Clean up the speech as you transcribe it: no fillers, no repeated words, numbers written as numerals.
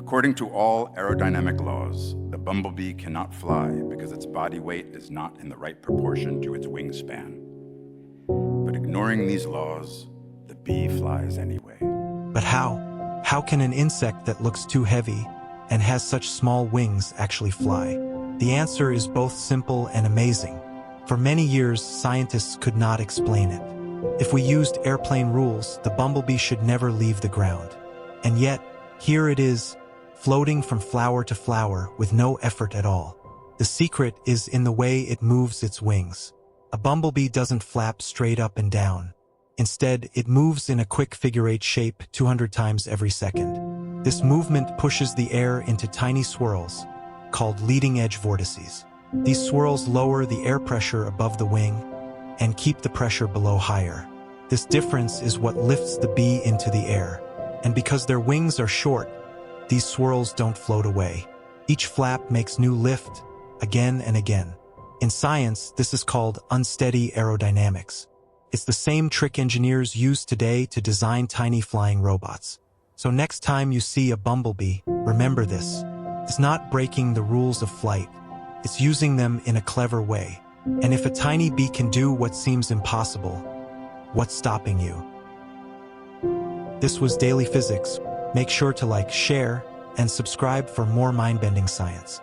According to all aerodynamic laws, the bumblebee cannot fly because its body weight is not in the right proportion to its wingspan. But ignoring these laws, the bee flies anyway. But how? How can an insect that looks too heavy and has such small wings actually fly? The answer is both simple and amazing. For many years, scientists could not explain it. If we used airplane rules, the bumblebee should never leave the ground. And yet, here it is, floating from flower to flower with no effort at all. The secret is in the way it moves its wings. A bumblebee doesn't flap straight up and down. Instead, it moves in a quick figure-8 shape 200 times every second. This movement pushes the air into tiny swirls, called leading-edge vortices. These swirls lower the air pressure above the wing and keep the pressure below higher. This difference is what lifts the bee into the air. And because their wings are short, these swirls don't float away. Each flap makes new lift, again and again. In science, this is called unsteady aerodynamics. It's the same trick engineers use today to design tiny flying robots. So next time you see a bumblebee, remember this. It's not breaking the rules of flight. It's using them in a clever way. And if a tiny bee can do what seems impossible, what's stopping you? This was Daily Physics. Make sure to like, share, and subscribe for more mind-bending science.